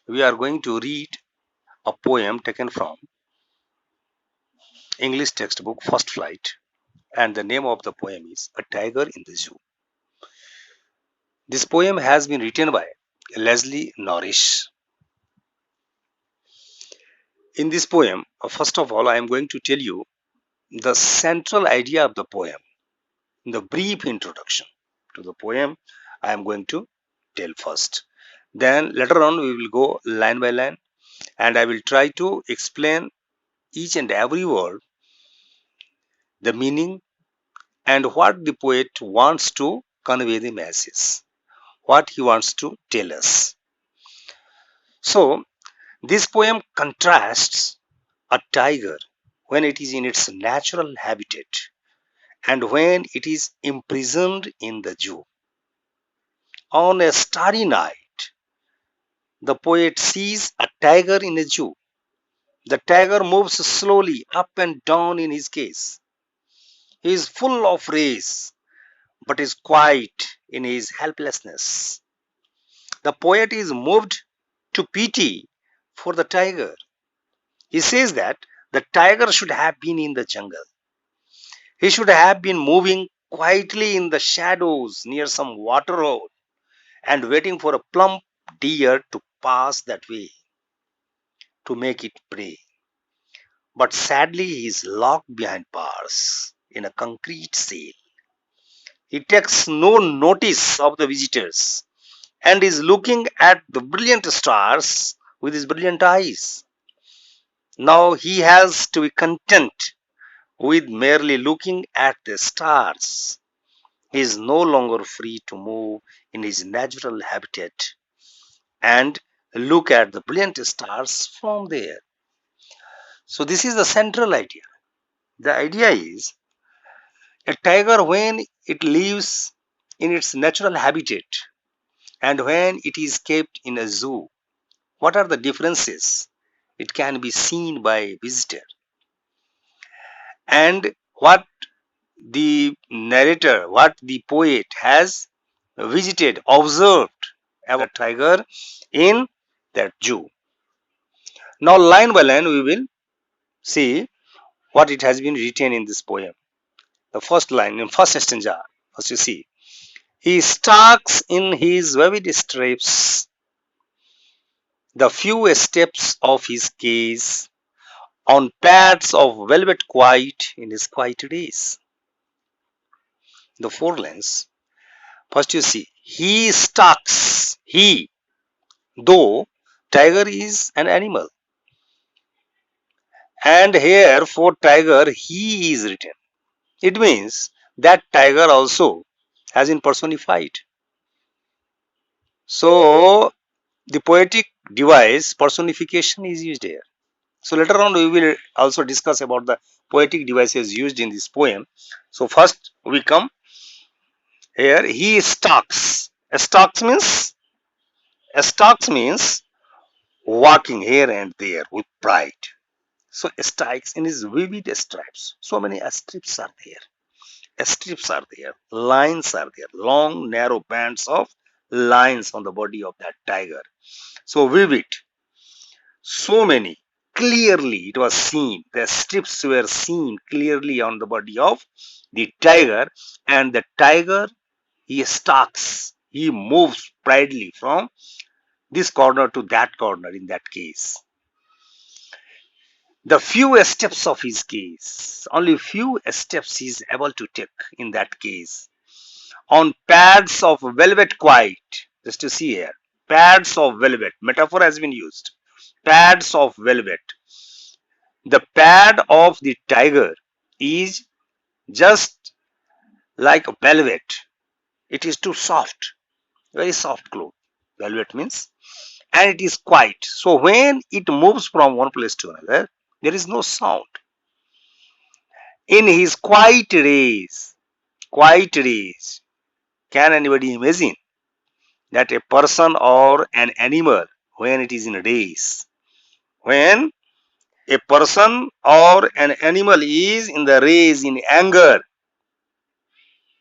we are going to read a poem taken from English textbook First Flight, and the name of the poem is A Tiger in the Zoo. This poem has been written by Leslie Norris. In this poem, first of all, I am going to tell you the central idea of the poem. In the brief introduction to the poem, I am going to tell first. Then later on, we will go line by line, and I will try to explain each and every word, the meaning, and what the poet wants to convey the message, what he wants to tell us. So, this poem contrasts a tiger when it is in its natural habitat and when it is imprisoned in the zoo. On a starry night, the poet sees a tiger in a zoo. The tiger moves slowly up and down in his cage. He is full of rage but is quiet in his helplessness. The poet is moved to pity for the tiger. He says that the tiger should have been in the jungle. He should have been moving quietly in the shadows near some water hole and waiting for a plump deer to pass that way to make it prey. But sadly, he is locked behind bars in a concrete cell. He takes no notice of the visitors and is looking at the brilliant stars with his brilliant eyes. Now he has to be content with merely looking at the stars. He is no longer free to move in his natural habitat and look at the brilliant stars from there. So, this is the central idea. The idea is a tiger, when it lives in its natural habitat and when it is kept in a zoo, what are the differences? It can be seen by visitor, and what the narrator, what the poet has visited, observed about tiger in that zoo. Now, line by line, we will see what it has been written in this poem. The first line, in first stanza, as you see, he stalks in his vivid stripes the few steps of his cage on pads of velvet quiet in his quiet days. The four lines, first you see, he stalks, he, though tiger is an animal, and here for tiger he is written. It means that tiger also has been personified. So the poetic device personification is used here. So later on we will also discuss about the poetic devices used in this poem. So first we come here. He stalks. A stalks means walking here and there with pride. So stalks in his vivid stripes. So many strips are there. Strips are there. Lines are there. Long narrow bands of lines on the body of that tiger. So vivid. So many. Clearly, it was seen. The strips were seen clearly on the body of the tiger, and the tiger, he stalks. He moves proudly from this corner to that corner in that case. The few steps of his case, only few steps he is able to take in that case. On pads of velvet quiet, just to see here, pads of velvet, metaphor has been used. Pads of velvet. The pad of the tiger is just like velvet. It is too soft, very soft cloth. Velvet means, and it is quiet. So when it moves from one place to another, there is no sound. In his quiet race, can anybody imagine that a person or an animal, when it is in a race, when a person or an animal is in the race in anger,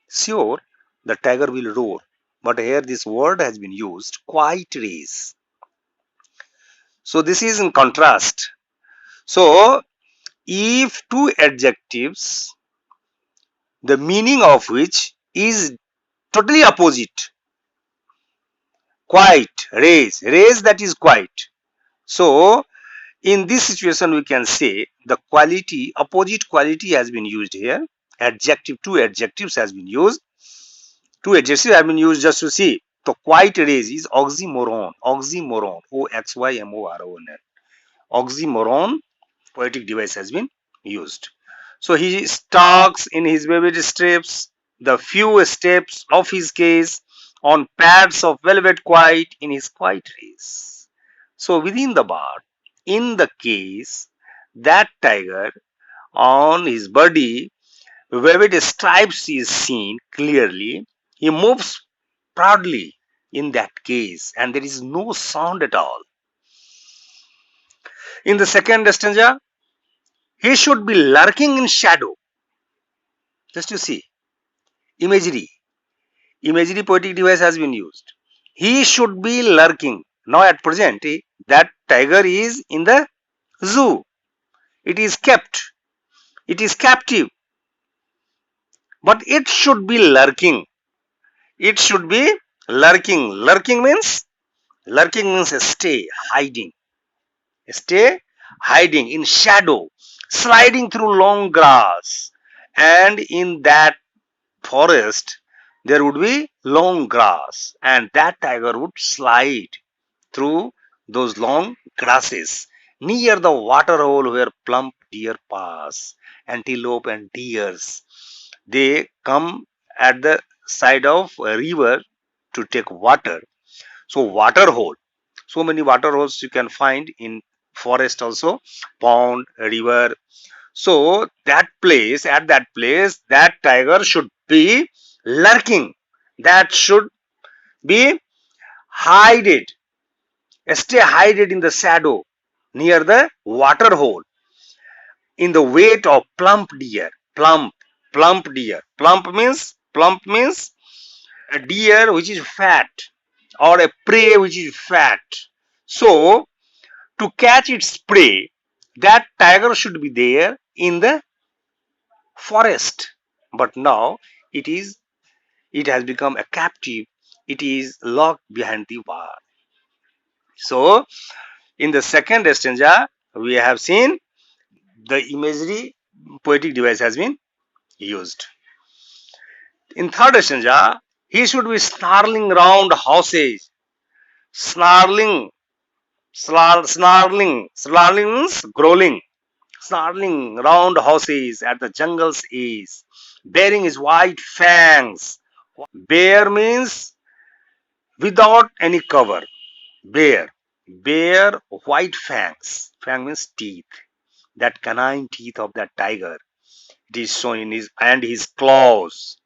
sure, the tiger will roar. But here this word has been used, quiet race. So this is in contrast. So if two adjectives, the meaning of which is totally opposite, quiet, raise that is quiet. So in this situation we can say the quality, opposite quality has been used here. Two adjectives has been used. Two adjectives have been used just to see. So quiet raise is oxymoron, Oxymoron. Oxymoron poetic device has been used. So he stalks in his baby steps, the few steps of his case, on pads of velvet quiet in his quiet race. So within the bar, in the case, that tiger on his body, velvet stripes is seen clearly. He moves proudly in that case, and there is no sound at all. In the second stanza, he should be lurking in shadow. Just to see, imagery poetic device has been used. He should be lurking. Now at present, that tiger is in the zoo. It is kept. It is captive. But it should be lurking. It should be lurking. Lurking means stay, hiding. Stay hiding in shadow, sliding through long grass. And in that forest, there would be long grass, and that tiger would slide through those long grasses near the water hole where plump deer pass. Antelope and deers, they come at the side of a river to take water. So water hole, so many water holes you can find in forest also, pond, river. So that place, at that place, that tiger should be lurking. That should be hided, stay hided in the shadow near the water hole in the wait of plump deer. Plump deer. Plump means a deer which is fat, or a prey which is fat. So to catch its prey, that tiger should be there in the forest. But now it has become a captive. It is locked behind the wall. So in the second stanza, we have seen the imagery poetic device has been used. In third stanza, he should be snarling round houses. Snarling means growling. Snarling round houses at the jungle's edge, bearing his white fangs. Bear means without any cover. Bear white fangs. Fang means teeth. That canine teeth of that tiger. It is shown in his claws,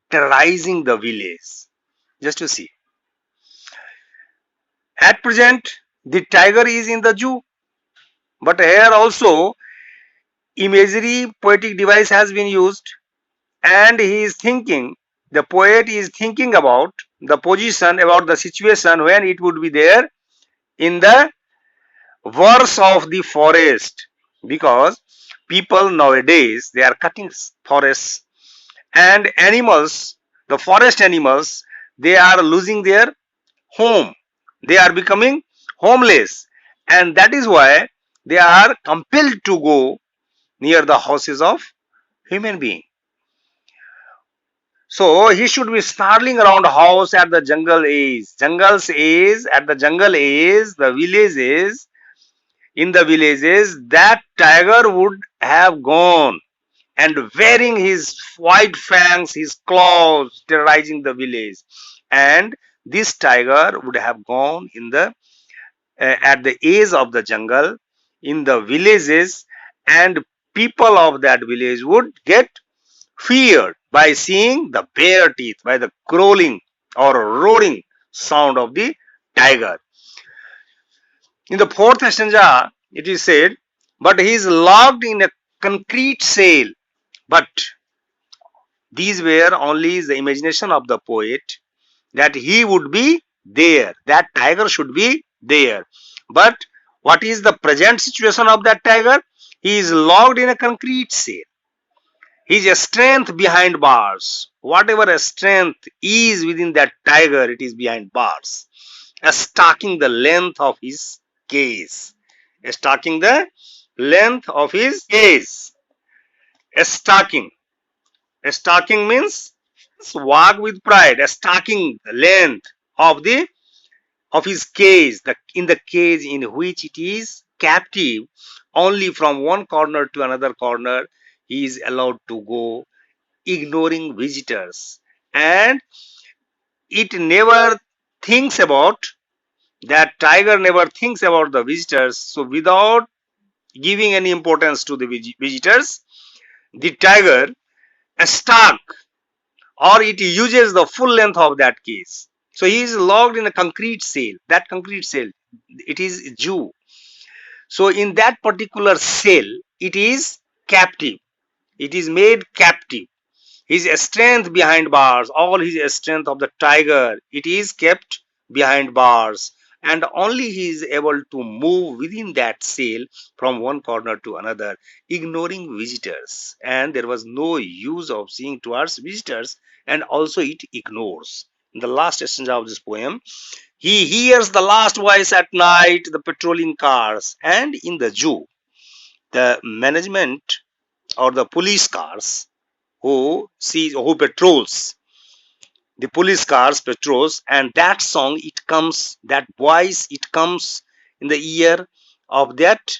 terrorizing the village. Just to see. At present, the tiger is in the zoo, but here also imagery poetic device has been used, and he is thinking, the poet is thinking about the position, about the situation when it would be there in the verse of the forest, because people nowadays, they are cutting forests, and animals, the forest animals, they are losing their home, they are becoming homeless, and that is why they are compelled to go near the houses of human being. So he should be snarling around house at the jungle edge. Jungle's edge, at the jungle edge, the villages, in the villages, that tiger would have gone, and wearing his white fangs, his claws, terrorizing the village. And this tiger would have gone in the at the edge of the jungle, in the villages, and people of that village would get feared by seeing the bare teeth, by the growling or roaring sound of the tiger. In the fourth stanza, it is said, but he is locked in a concrete cell. But these were only the imagination of the poet, that he would be there, that tiger should be there. But what is the present situation of that tiger? He is locked in a concrete cell. His strength behind bars. Whatever strength is within that tiger, it is behind bars. Stalking the length of his cage. Stalking the length of his cage. Stalking. Stalking means walk with pride. Stalking the length of the of his cage, in the cage in which it is captive. Only from one corner to another corner he is allowed to go, ignoring visitors, and it never thinks about that tiger never thinks about the visitors. So without giving any importance to the visitors, the tiger stuck, or it uses the full length of that cage. So he is locked in a concrete cell. That concrete cell, it is zoo. So in that particular cell, it is captive. It is made captive. His strength behind bars, all his strength of the tiger, it is kept behind bars, and only he is able to move within that cell from one corner to another, ignoring visitors. And there was no use of seeing towards visitors, and also it ignores. In the last stanza of this poem, he hears the last voice at night, the patrolling cars, and in the zoo, the management or the police cars who patrols, the police cars patrols, and that song, it comes, that voice, it comes in the ear of that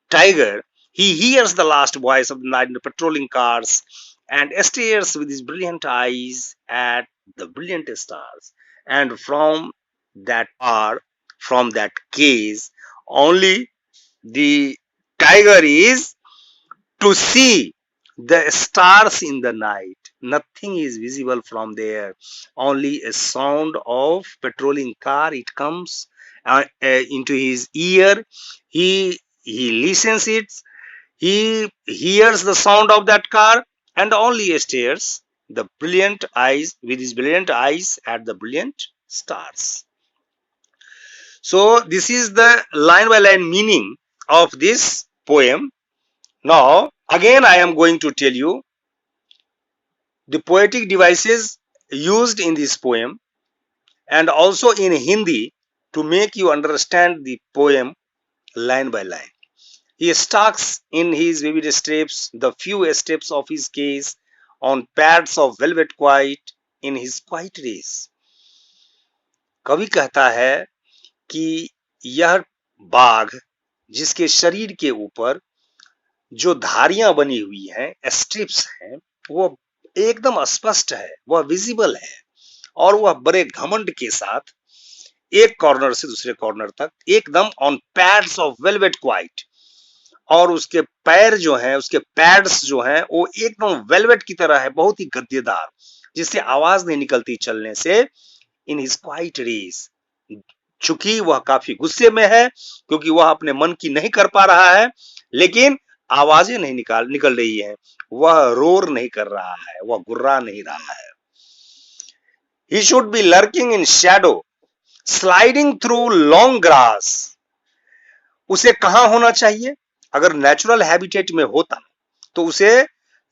tiger. He hears the last voice of the night in the patrolling cars and stares with his brilliant eyes at the brilliant stars. And from that bar, from that cage, only the tiger is to see the stars in the night. Nothing is visible from there. Only a sound of patrolling car. It comes into his ear. He listens it. He hears the sound of that car and only stares the brilliant eyes with his brilliant eyes at the brilliant stars. So this is the line by line meaning of this poem. Now again I am going to tell you the poetic devices used in this poem and also in Hindi to make you understand the poem line by line. He stalks in his vivid steps the few steps of his case on pads of velvet quiet in his quiet race. कवि कहता है कि यह बाघ जिसके शरीर के ऊपर जो धारियां बनी हुई हैं, स्ट्रिप्स हैं, वो एकदम स्पष्ट है, वह विजिबल है और वह बड़े घमंड के साथ एक कॉर्नर से दूसरे कॉर्नर तक एकदम on pads of velvet quite, और उसके पैर जो हैं, उसके पैड्स जो हैं वो एकदम वेलवेट की तरह है, बहुत ही गद्देदार, जिससे आवाज नहीं निकलती चलने से। इन हिज क्वाइट रेस, चूंकि वह काफी गुस्से में है क्योंकि वह अपने मन की नहीं कर पा रहा है, लेकिन आवाजें नहीं निकल रही हैं, वह रोर नहीं कर रहा है, वह गुर्रा नहीं रहा है। He should be lurking in shadow, sliding through long grass. उसे कहां होना चाहिए? अगर नेचुरल हैबिटेट में होता तो उसे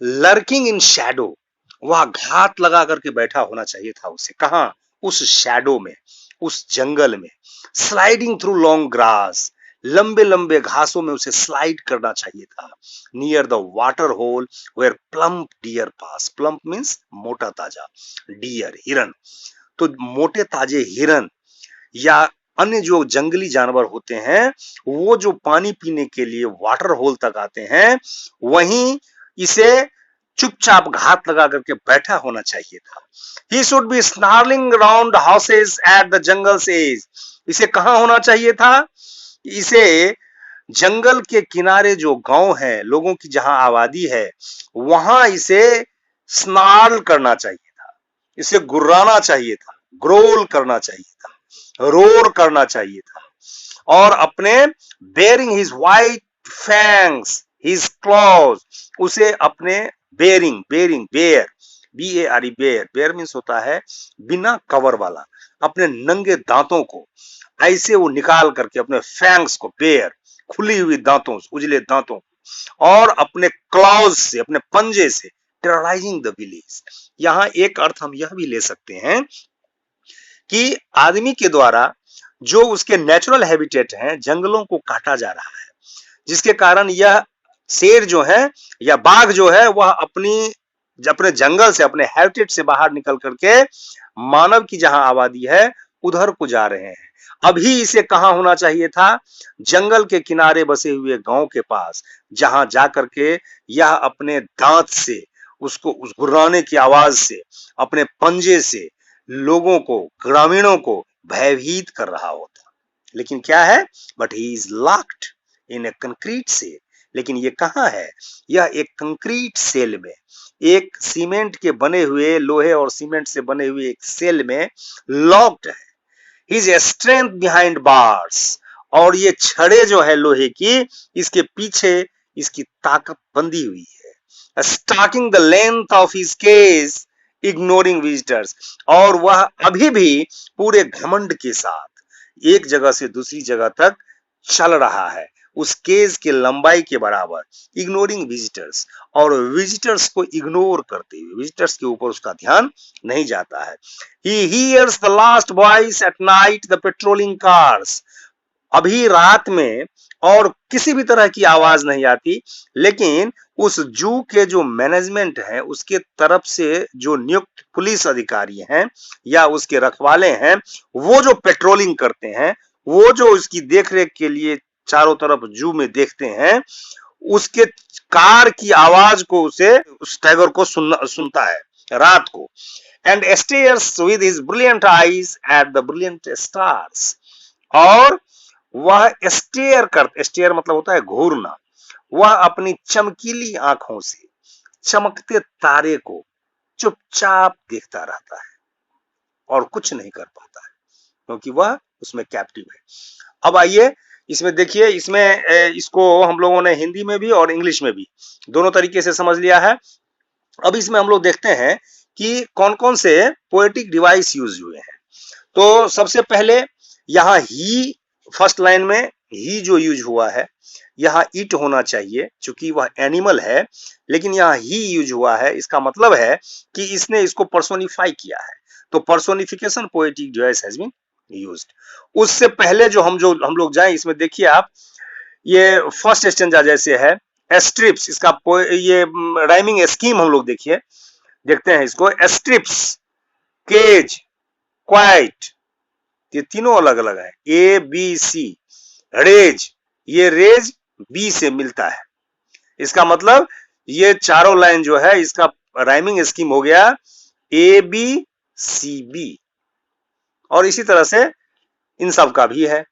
लर्किंग इन शैडो, वह घात लगा करके बैठा होना चाहिए था उसे। कहां? उस शैडो में, उस जंगल में। स्लाइडिंग थ्रू लॉन्ग ग्रास, लंबे लंबे घासों में उसे स्लाइड करना चाहिए था। Near the water hole where plump deer pass, plump means मोटा ताजा, डियर हिरन, तो मोटे ताजे हिरन या अन्य जो जंगली जानवर होते हैं वो जो पानी पीने के लिए वाटर होल तक आते हैं, वहीं इसे चुपचाप घात लगा करके बैठा होना चाहिए था। He should be snarling around houses at the jungle's edge. इसे कहां होना चाहिए था? इसे जंगल के किनारे जो गांव है, लोगों की जहां आबादी है, वहां इसे स्नार्ल करना चाहिए था, इसे गुर्राना चाहिए था, ग्रोल करना चाहिए था, रोर करना चाहिए था, और अपने bearing his white fangs, his claws, उसे अपने bearing, bare, BARE, bare means होता है बिना कवर वाला, अपने नंगे दांतों को ऐसे वो निकाल करके अपने फैंग्स को, बेयर, खुली हुई दांतों, उजले दांतों, और अपने क्लॉज से, अपने पंजे से टेरराइजिंग द विलेज। यहाँ एक अर्थ हम यह भी ले सकते हैं कि आदमी के द्वारा जो उसके नेचुरल हैबिटेट हैं, जंगलों को काटा जा रहा है, जिसके कारण यह शेर जो है या बाघ जो है वह अपने जंगल से, अपने हैबिटेट से बाहर निकल करके मानव की जहां आबादी है उधर को जा रहे हैं। अभी इसे कहां होना चाहिए था? जंगल के किनारे बसे हुए गांव के पास, जहां जाकर के यह अपने दांत से, उसको उस गुर्राने की आवाज से, अपने पंजे से लोगों को, ग्रामीणों को भयभीत कर रहा होता। लेकिन क्या है? But he is locked in a concrete cell. लेकिन ये कहां है? यह एक कंक्रीट सेल में, एक सीमेंट के बने हुए, लोहे और सीमेंट से बने हुए एक सेल में लॉक्ड है। His strength behind bars, और ये छड़े जो है लोहे की, इसके पीछे इसकी ताकत बंधी हुई है। Stalking the length of his cage, ignoring visitors, और वह अभी भी पूरे घमंड के साथ एक जगह से दूसरी जगह तक चल रहा है, उस केज के लंबाई के बराबर, इग्नोरिंग विजिटर्स, और विजिटर्स को इग्नोर करते हुए, विजिटर्स के ऊपर उसका ध्यान नहीं जाता है। He hears the last voice at night, the patrolling cars, अभी रात में और किसी भी तरह की आवाज नहीं आती, लेकिन उस जू के जो मैनेजमेंट है उसके तरफ से जो नियुक्त पुलिस अधिकारी हैं या उसके रखवाले हैं, वो जो पेट्रोलिंग करते हैं, वो जो उसकी देखरेख के लिए चारों तरफ जू में देखते हैं, उसके कार की आवाज को उस टाइगर को सुनता है रात को। And stares with his brilliant eyes at the brilliant stars, और वह स्टेयर मतलब होता है घूरना, वह अपनी चमकीली आंखों से चमकते तारे को चुपचाप देखता रहता है और कुछ नहीं कर पाता है, क्योंकि वह उसमें कैप्टिव है। अब आइए इसमें देखिए, इसमें इसको हम लोगों ने हिंदी में भी और इंग्लिश में भी दोनों तरीके से समझ लिया है। अब इसमें हम लोग देखते हैं कि कौन कौन से पोएटिक डिवाइस यूज हुए हैं। तो सबसे पहले यहाँ ही, फर्स्ट लाइन में ही जो यूज हुआ है, यहाँ इट होना चाहिए क्योंकि वह एनिमल है, लेकिन यहाँ ही यूज हुआ है, इसका मतलब है कि इसने इसको पर्सोनिफाई किया है। तो personification poetic device has been used. उससे पहले जो हम लोग जाएं, इसमें देखिए आप, ये फर्स्ट स्टेंजा जैसे है, एस्ट्रिप्स, इसका ये राइमिंग स्कीम हम लोग देखते हैं इसको। एस्ट्रिप्स, केज, क्वाइट, ये तीनों अलग अलग है, ए बी सी। रेज, ये रेज बी से मिलता है, इसका मतलब ये चारों लाइन जो है इसका राइमिंग स्कीम हो गया ए बी सी बी, और इसी तरह से इन सब का भी है।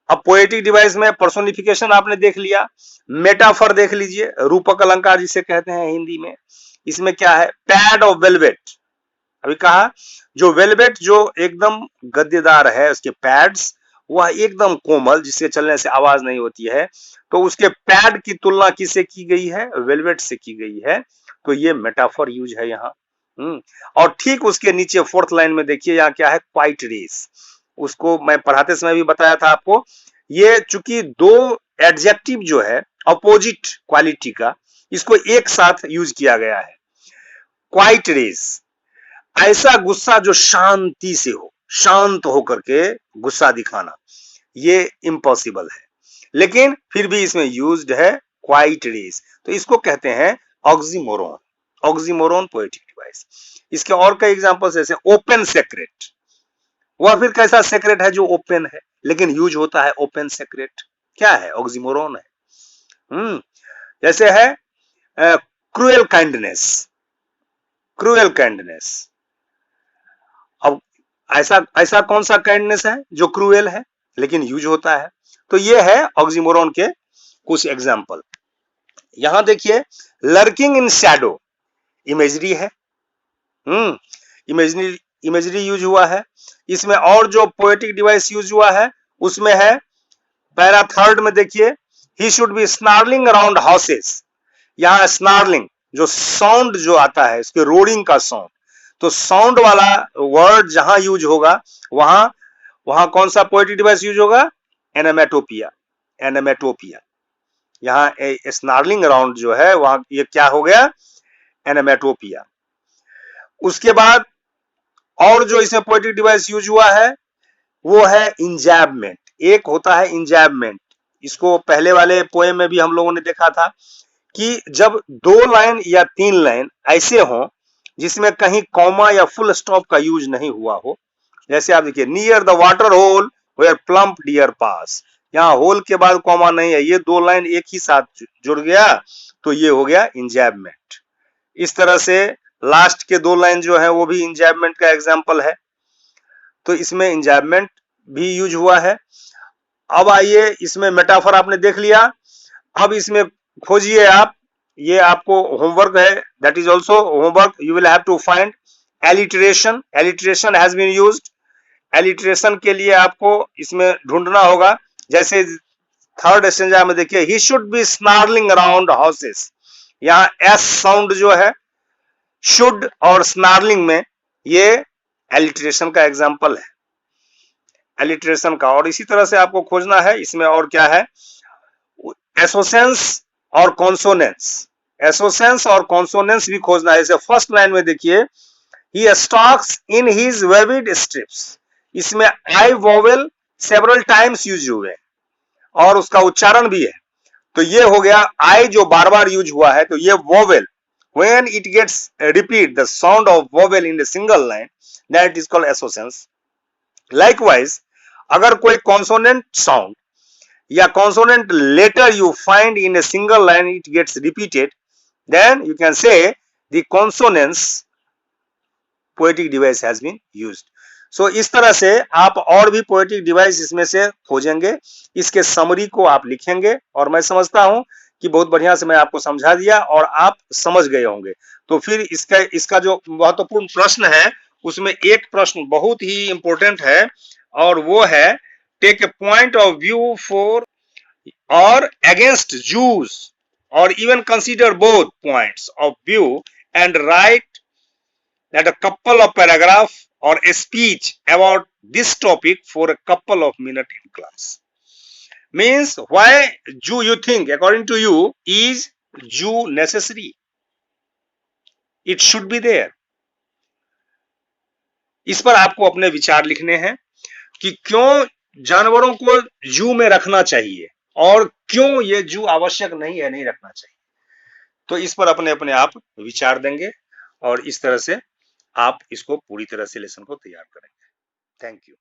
अब पोएटिक डिवाइस में पर्सोनिफिकेशन आपने देख लिया, मेटाफर देख लीजिए, रूपक अलंकार जिसे कहते हैं हिंदी में। इसमें क्या है? पैड ऑफ वेलवेट, अभी कहा जो वेलवेट जो एकदम गद्देदार है, उसके पैड्स वह एकदम कोमल, जिसके चलने से आवाज नहीं होती है, तो उसके पैड की तुलना किससे की गई है? वेलवेट से की गई है। तो ये मेटाफर यूज है यहाँ। और ठीक उसके नीचे फोर्थ लाइन में देखिए, यहाँ क्या है? क्वाइट रेस, उसको मैं पढ़ाते समय भी बताया था आपको। ये चूंकि दो एडजेक्टिव जो है अपोजिट क्वालिटी का, इसको एक साथ यूज किया गया है। क्वाइट रेस, ऐसा गुस्सा जो शांति से हो, शांत होकर के गुस्सा दिखाना, ये इम्पॉसिबल है, लेकिन फिर भी इसमें यूज्ड है क्वाइट रेस। तो इसको कहते हैं ऑक्सीमोरोन, ऑक्सीमोरोन पोएटिक डिवाइस। इसके और कई एग्जांपल्स जैसे ओपन सेक्रेट, वह फिर कैसा सेक्रेट है जो ओपन है, लेकिन यूज होता है ओपन सेक्रेट, क्या है? ऑक्सीमोरोन है। जैसे है क्रूएल काइंडनेस, क्रूएल काइंडनेस। अब ऐसा कौन सा काइंडनेस है जो क्रूएल है लेकिन यूज होता है? तो ये है ऑक्सीमोरोन के कुछ एग्जांपल। यहां देखिए, लर्किंग इन शैडो, इमेजरी है। इमेजरी यूज हुआ है इसमें। और जो पोएटिक डिवाइस यूज हुआ है उसमें है पैरा थर्ड में देखिए, he should be snarling around houses. यहाँ स्नार्लिंग जो साउंड जो आता है, इसके रोडिंग का साउंड, तो साउंड वाला वर्ड जहां यूज होगा वहां वहां कौन सा पोएटिक डिवाइस यूज होगा? एनामेटोपिया। एनामेटोपिया, यहाँ स्नार्लिंग अराउंड जो है वहां ये क्या हो गया? एनामेटोपिया। उसके बाद और जो इसमें पोएटिक डिवाइस यूज हुआ है वो है इंजैबमेंट। एक होता है इंजैबमेंट, इसको पहले वाले पोएम में भी हम लोगों ने देखा था कि जब 2 लाइन या 3 लाइन ऐसे हो जिसमें कहीं कॉमा या फुल स्टॉप का यूज नहीं हुआ हो, जैसे आप देखिए near the water hole where plump deer pass, यहाँ होल के बाद कॉमा नहीं है, ये 2 लाइन एक ही साथ जुड़ गया तो ये हो गया इंजैबमेंट। इस तरह से लास्ट के 2 लाइन जो है वो भी इंजैबमेंट का एग्जाम्पल है, तो इसमें इंजैबमेंट भी यूज हुआ है। अब आइए इसमें मेटाफर आपने देख लिया, अब इसमें खोजिए आप, ये आपको होमवर्क है, that is also homework, you will have to find alliteration. Alliteration has been used. Alliteration के लिए आपको इसमें ढूंढना होगा, जैसे थर्ड स्टेंजा में देखिए he should be snarling around houses, यहाँ एस साउंड जो है शुड और स्नार्लिंग में, ये एलिटरेशन का एग्जाम्पल है, एलिटरेशन का। और इसी तरह से आपको खोजना है इसमें और क्या है, एसोसेंस और कॉन्सोनेंस। एसोसेंस और कॉन्सोनेंस भी खोजना है। जैसे फर्स्ट लाइन में देखिए ही स्टॉक्स इन हिज वेविड स्ट्रिप्स, इसमें आई वोवेल सेवरल टाइम्स यूज हुए और उसका उच्चारण भी है, तो ये हो गया आई जो बार बार यूज हुआ है, तो ये vowel when it gets repeat the sound of vowel in a single line, that is called assonance. Likewise, अगर कोई consonant sound या consonant letter you find in a single line it gets repeated, then you can say the consonance poetic device has been used. So इस तरह से आप और भी poetic device इसमें से खोजेंगे, इसके समरी को आप लिखेंगे, और मैं समझता हूं कि बहुत बढ़िया से मैं आपको समझा दिया और आप समझ गए होंगे। तो फिर इसका जो महत्वपूर्ण प्रश्न है उसमें एक प्रश्न बहुत ही इंपॉर्टेंट है, और वो है take a point of view for और अगेंस्ट जूस और even consider both points of view and write that a couple of paragraph or a speech about this topic for a couple of minutes in class. Means why Jew you think according to you is Jew necessary? It should be there. इस पर आपको अपने विचार लिखने हैं कि क्यों जानवरों को जू में रखना चाहिए और क्यों ये जू आवश्यक नहीं है, नहीं रखना चाहिए। तो इस पर अपने अपने आप विचार देंगे और इस तरह से आप इसको पूरी तरह से लेसन को तैयार करेंगे। Thank you.